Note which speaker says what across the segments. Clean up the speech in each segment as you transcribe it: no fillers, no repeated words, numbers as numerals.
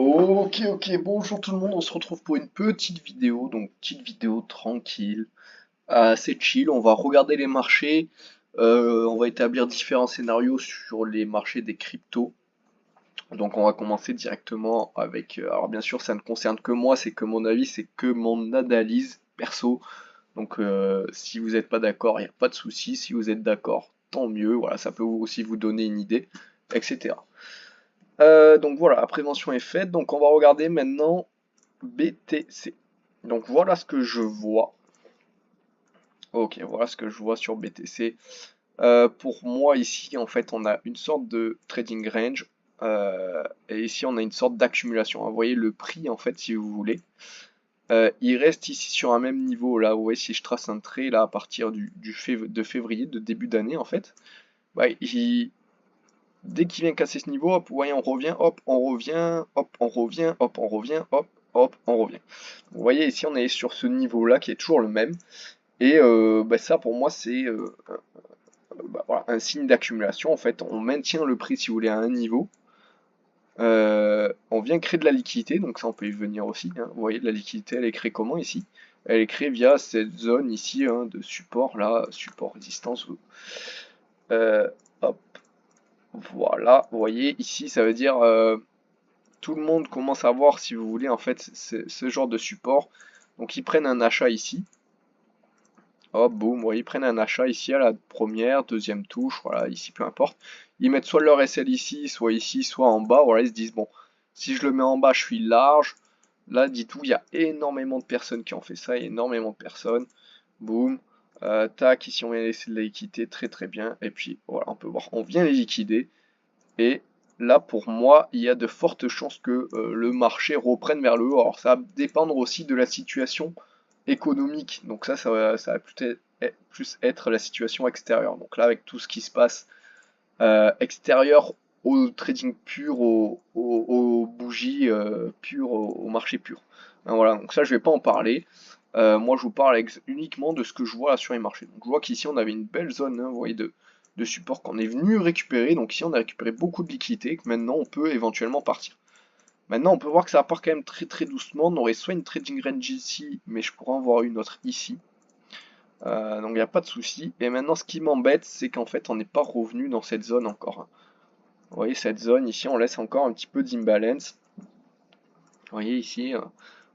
Speaker 1: Ok, bonjour tout le monde, on se retrouve pour une petite vidéo, donc petite vidéo tranquille, assez chill, on va regarder les marchés, on va établir différents scénarios sur les marchés des cryptos, donc on va commencer directement avec, alors bien sûr ça ne concerne que moi, c'est que mon avis, c'est que mon analyse perso, donc si vous n'êtes pas d'accord, il n'y a pas de souci, si vous êtes d'accord, tant mieux, voilà, ça peut aussi vous donner une idée, etc. Donc voilà, la prévention est faite. Donc on va regarder maintenant BTC. Donc voilà ce que je vois. Ok, voilà ce que je vois sur BTC. Pour moi ici, en fait, on a une sorte de trading range. Et ici, on a une sorte d'accumulation. Vous voyez le prix, en fait, si vous voulez. Il reste ici sur un même niveau. Là, vous voyez, si je trace un trait, là, à partir de février, de début d'année, en fait, bah, dès qu'il vient casser ce niveau, hop, vous voyez, on revient, hop, on revient, hop, on revient, hop, on revient, hop, hop, on revient. Vous voyez, ici, on est sur ce niveau-là qui est toujours le même. Et bah, ça, pour moi, c'est bah, voilà, un signe d'accumulation. En fait, on maintient le prix, si vous voulez, à un niveau. On vient créer de la liquidité, donc ça, on peut y venir aussi, hein. Vous voyez, la liquidité, elle est créée comment ici? Elle est créée via cette zone ici, hein, de support, là, support résistance. Euh, Hop, voilà, vous voyez, ici, ça veut dire tout le monde commence à voir, si vous voulez, en fait, ce genre de support. Donc ils prennent un achat ici. Hop, boum, vous voyez, ils prennent un achat ici à la première, deuxième touche, voilà, ici, peu importe. Ils mettent soit leur SL ici, soit en bas. Voilà, ils se disent, bon, si je le mets en bas, je suis large. Là, dites-vous, il y a énormément de personnes qui ont fait ça, énormément de personnes. Boum. Tac, ici on vient laisser de la liquidité, très très bien. Et puis voilà, on peut voir, on vient les liquider. Et là, pour moi, il y a de fortes chances que le marché reprenne vers le haut. Alors, ça va dépendre aussi de la situation économique. Donc ça va plus être la situation extérieure. Donc là, avec tout ce qui se passe extérieur au trading pur, aux bougies pures, au marché pur. Ben voilà, donc ça, je vais pas en parler. Moi, je vous parle uniquement de ce que je vois là sur les marchés. Donc, je vois qu'ici, on avait une belle zone, hein, vous voyez, de support qu'on est venu récupérer. Donc, ici, on a récupéré beaucoup de liquidités. Que maintenant, on peut éventuellement partir. Maintenant, on peut voir que ça part quand même très très doucement. On aurait soit une trading range ici, mais je pourrais en voir une autre ici. Donc, il n'y a pas de souci. Et maintenant, ce qui m'embête, c'est qu'en fait, on n'est pas revenu dans cette zone encore, hein. Vous voyez, cette zone ici, on laisse encore un petit peu d'imbalance. Vous voyez ici,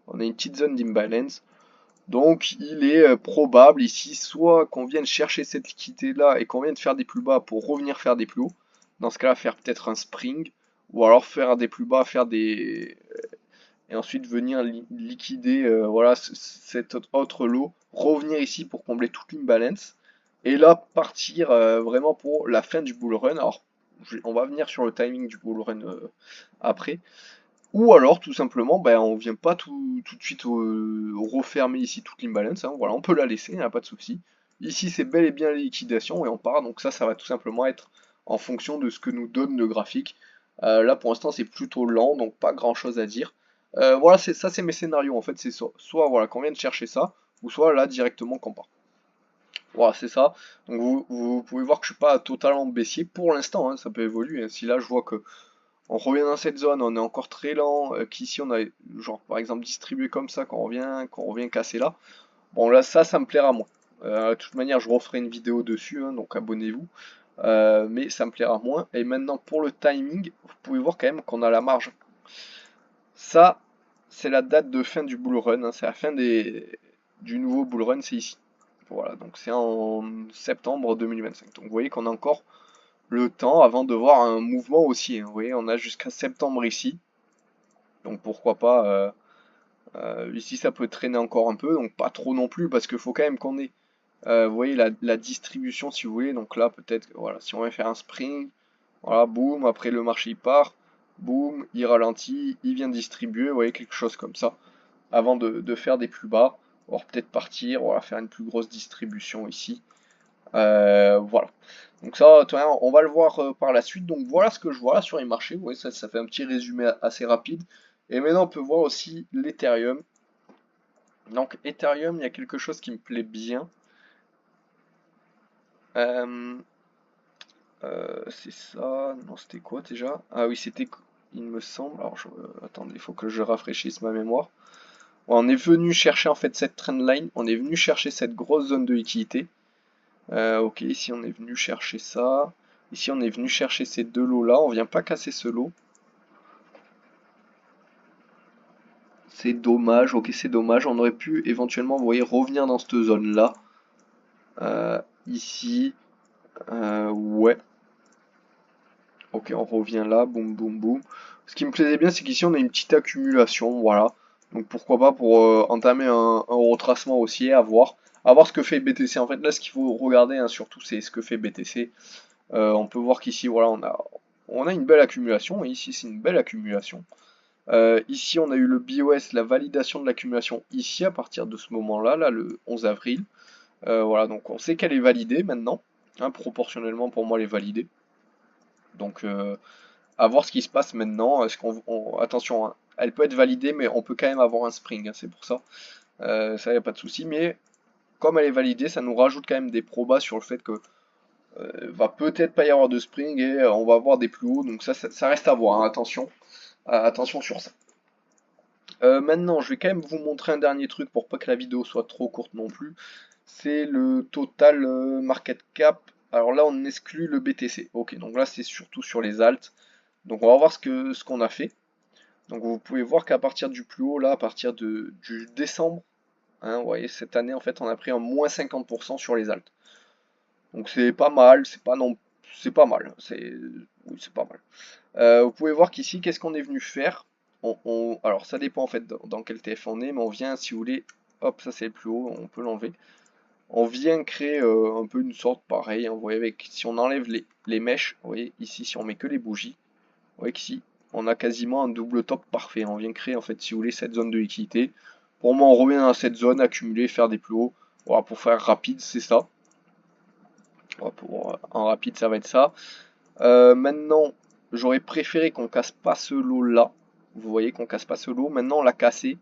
Speaker 1: on a une petite zone d'imbalance. Donc il est probable ici soit qu'on vienne chercher cette liquidité là et qu'on vienne faire des plus bas pour revenir faire des plus hauts. Dans ce cas-là, faire peut-être un spring ou alors faire des plus bas, faire des et ensuite venir liquider voilà cet autre lot, revenir ici pour combler toute l'imbalance et là partir vraiment pour la fin du bull run. Alors on va venir sur le timing du bull run après. Ou alors, tout simplement, ben, on vient pas tout de suite refermer ici toute l'imbalance, hein. Voilà, on peut la laisser, il n'y a pas de souci. Ici, c'est bel et bien la liquidation et on part. Donc ça va tout simplement être en fonction de ce que nous donne le graphique. Là, pour l'instant, c'est plutôt lent, donc pas grand-chose à dire. Voilà, c'est mes scénarios. En fait, c'est soit voilà, qu'on vient de chercher ça, ou soit là, directement qu'on part. Voilà, c'est ça. Donc vous pouvez voir que je suis pas totalement baissier pour l'instant, hein, ça peut évoluer, hein. Si là, je vois que on revient dans cette zone, on est encore très lent, qu'ici on a genre par exemple distribué comme ça quand on revient casser là. Bon là ça me plaira moins. De toute manière je referai une vidéo dessus, hein, donc abonnez-vous. Mais ça me plaira moins. Et maintenant pour le timing, vous pouvez voir quand même qu'on a la marge. Ça, c'est la date de fin du bull run, hein, c'est la fin du nouveau bull run, c'est ici. Voilà, donc c'est en septembre 2025. Donc vous voyez qu'on a encore le temps avant de voir un mouvement haussier, hein. Vous voyez, on a jusqu'à septembre ici. Donc pourquoi pas, ici ça peut traîner encore un peu, donc pas trop non plus, parce qu'il faut quand même qu'on ait, vous voyez, la distribution si vous voulez. Donc là peut-être, voilà, si on va faire un spring, voilà, boum, après le marché il part, boum, il ralentit, il vient distribuer, vous voyez, quelque chose comme ça, avant de faire des plus bas, alors peut-être partir, voilà, faire une plus grosse distribution ici. Voilà. Donc ça, on va le voir par la suite. Donc voilà ce que je vois là sur les marchés. Vous voyez, ça fait un petit résumé assez rapide. Et maintenant, on peut voir aussi l'Ethereum. Donc Ethereum, il y a quelque chose qui me plaît bien. Euh, c'est ça. Non, c'était quoi déjà? Ah oui, c'était il me semble. Alors, attendez, il faut que je rafraîchisse ma mémoire. On est venu chercher en fait cette trendline, on est venu chercher cette grosse zone de liquidité. Ok, ici on est venu chercher ça. Ici on est venu chercher ces deux lots là, on vient pas casser ce lot. C'est dommage, ok c'est dommage, on aurait pu éventuellement, vous voyez, revenir dans cette zone là. Ici, ouais. Ok, on revient là, boum boum boum. Ce qui me plaisait bien, c'est qu'ici on a une petite accumulation, voilà. Donc pourquoi pas pour entamer un retracement haussier, à voir ce que fait BTC. En fait, là, ce qu'il faut regarder, hein, surtout, c'est ce que fait BTC. On peut voir qu'ici, voilà, on a une belle accumulation. Et ici, c'est une belle accumulation. Ici, on a eu le BOS, la validation de l'accumulation ici à partir de ce moment-là, là, le 11 avril. Voilà, donc on sait qu'elle est validée maintenant. Hein, proportionnellement, pour moi, elle est validée. Donc, à voir ce qui se passe maintenant. Est-ce attention, hein, elle peut être validée, mais on peut quand même avoir un spring, hein, c'est pour ça. Ça, y a pas de souci. Mais comme elle est validée, ça nous rajoute quand même des probas sur le fait que va peut-être pas y avoir de spring et on va avoir des plus hauts. Donc ça reste à voir. Hein, attention, attention sur ça. Maintenant, je vais quand même vous montrer un dernier truc pour pas que la vidéo soit trop courte non plus. C'est le total market cap. Alors là, on exclut le BTC. Ok, donc là, c'est surtout sur les alts. Donc on va voir ce qu'on a fait. Donc vous pouvez voir qu'à partir du plus haut, là, à partir du décembre, hein, vous voyez, cette année, en fait, on a pris un moins 50% sur les alts. Donc c'est pas mal, c'est pas non, c'est pas mal, oui, c'est pas mal. Vous pouvez voir qu'ici, qu'est-ce qu'on est venu faire? Alors ça dépend en fait dans quel TF on est, mais on vient, si vous voulez, hop, ça c'est le plus haut, on peut l'enlever. On vient créer un peu une sorte pareil, hein, vous voyez, avec, si on enlève les mèches, vous voyez, ici, si on met que les bougies, vous voyez qu'ici, on a quasiment un double top parfait. On vient créer, en fait, si vous voulez, cette zone de liquidité. Pour moi, on revient dans cette zone, accumuler, faire des plus hauts. Voilà, pour faire rapide, c'est ça. Voilà, en rapide, ça va être ça. Maintenant, j'aurais préféré qu'on casse pas ce lot-là. Vous voyez qu'on casse pas ce lot. Maintenant, on l'a cassé.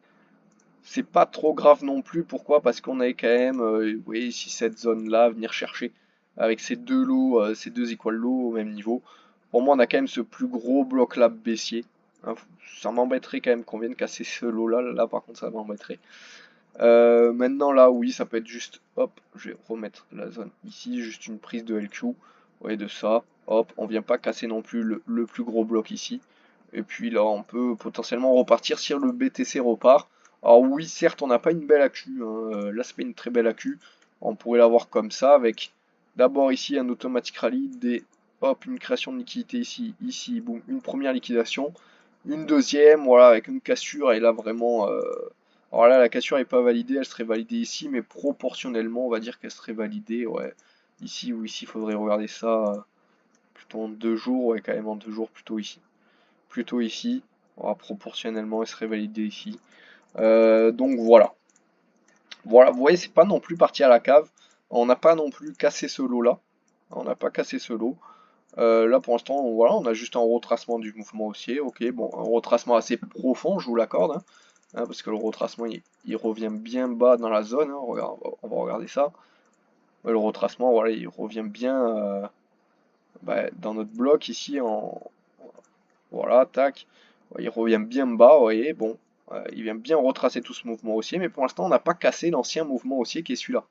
Speaker 1: C'est pas trop grave non plus. Pourquoi? Parce qu'on avait quand même, vous voyez ici, cette zone-là à venir chercher. Avec ces deux lots, ces deux equal lots au même niveau. Pour moi, on a quand même ce plus gros bloc là baissier. Hein, ça m'embêterait quand même qu'on vienne casser ce lot là. Là, par contre, ça m'embêterait. Maintenant, là, oui, ça peut être juste. Hop, je vais remettre la zone ici. Juste une prise de LQ. Vous voyez, de ça. Hop, on vient pas casser non plus le plus gros bloc ici. Et puis là, on peut potentiellement repartir si le BTC repart. Alors oui, certes, on n'a pas une belle accu. Hein. Là, c'est pas une très belle accu. On pourrait l'avoir comme ça avec d'abord ici un automatic rally, hop, une création de liquidité ici, ici, boum, une première liquidation, une deuxième, voilà, avec une cassure, et là vraiment, alors là la cassure n'est pas validée, elle serait validée ici, mais proportionnellement, on va dire qu'elle serait validée, ouais, ici ou ici, il faudrait regarder ça plutôt en 2 jours, ouais, quand même en 2 jours, plutôt ici, voilà, proportionnellement, elle serait validée ici. Donc voilà. Voilà, vous voyez, c'est pas non plus parti à la cave. On n'a pas non plus cassé ce lot-là. On n'a pas cassé ce lot. Là, pour l'instant, voilà, on a juste un retracement du mouvement haussier. Ok, bon, un retracement assez profond, je vous l'accorde. Hein, parce que le retracement, il revient bien bas dans la zone. Hein, on va regarder ça. Le retracement, voilà, il revient bien dans notre bloc ici. Voilà, tac. Il revient bien bas, vous voyez. Bon, il vient bien retracer tout ce mouvement haussier. Mais pour l'instant, on n'a pas cassé l'ancien mouvement haussier qui est celui-là.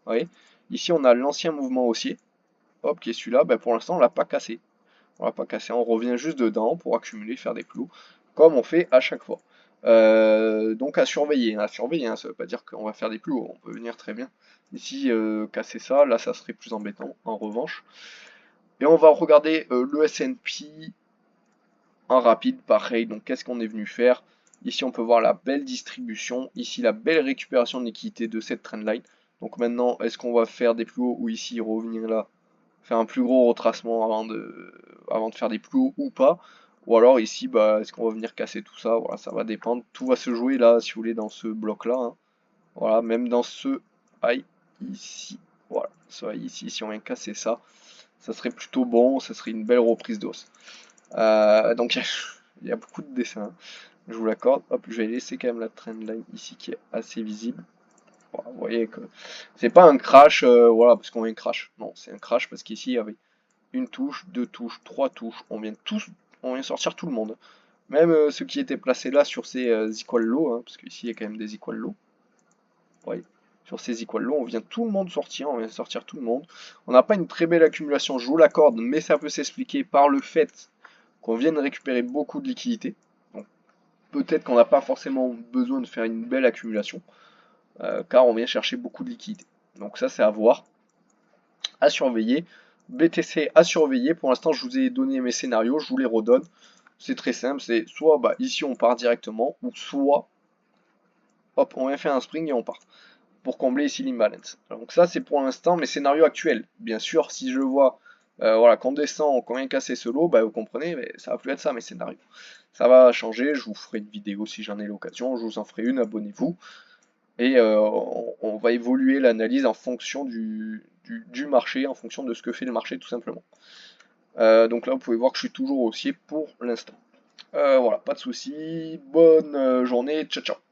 Speaker 1: Vous voyez, ici, on a l'ancien mouvement haussier. Hop, qui est celui-là. Ben, pour l'instant, on l'a pas cassé. On l'a pas cassé, on revient juste dedans pour accumuler, faire des clous, comme on fait à chaque fois. Donc à surveiller, hein, ça veut pas dire qu'on va faire des clous, on peut venir très bien. Ici, casser ça, là ça serait plus embêtant en revanche. Et on va regarder le S&P en rapide, pareil, donc qu'est-ce qu'on est venu faire? Ici on peut voir la belle distribution, ici la belle récupération de liquidité de cette trendline. Donc maintenant, est-ce qu'on va faire des plus hauts ou ici revenir là, faire un plus gros retracement avant de faire des plus hauts ou pas. Ou alors ici, bah, est-ce qu'on va venir casser tout ça? Voilà, ça va dépendre. Tout va se jouer là, si vous voulez, dans ce bloc-là. Hein. Voilà, même dans ce aïe ici. Voilà, ça ici, si on vient casser ça, ça serait plutôt bon, ça serait une belle reprise d'os. Donc il y a beaucoup de dessins, hein. Je vous l'accorde. Hop, je vais laisser quand même la trendline ici qui est assez visible. Voilà, vous voyez que c'est pas un crash, voilà, parce qu'on a un crash. Non, c'est un crash parce qu'ici il y avait une touche, deux touches, trois touches. On vient tous, on vient sortir tout le monde. Même ceux qui étaient placés là sur ces equal low, hein, parce qu'ici il y a quand même des equal low. Oui. Sur ces equal low, on vient tout le monde sortir, on vient sortir tout le monde. On n'a pas une très belle accumulation, je vous l'accorde, mais ça peut s'expliquer par le fait qu'on vienne récupérer beaucoup de liquidités. Donc peut-être qu'on n'a pas forcément besoin de faire une belle accumulation, car on vient chercher beaucoup de liquidités. Donc ça c'est à voir, à surveiller. BTC à surveiller, pour l'instant je vous ai donné mes scénarios, je vous les redonne. C'est très simple, c'est soit bah, ici on part directement, ou soit hop, on vient faire un spring et on part pour combler ici l'imbalance. Donc ça c'est pour l'instant mes scénarios actuels. Bien sûr, si je vois voilà, qu'on descend, qu'on vient casser ce lot, bah, vous comprenez, mais ça va plus être ça mes scénarios. Ça va changer, je vous ferai une vidéo si j'en ai l'occasion, je vous en ferai une, abonnez-vous. Et on va évoluer l'analyse en fonction du marché, en fonction de ce que fait le marché tout simplement. Donc là vous pouvez voir que je suis toujours haussier pour l'instant. Voilà, pas de soucis, bonne journée, ciao ciao.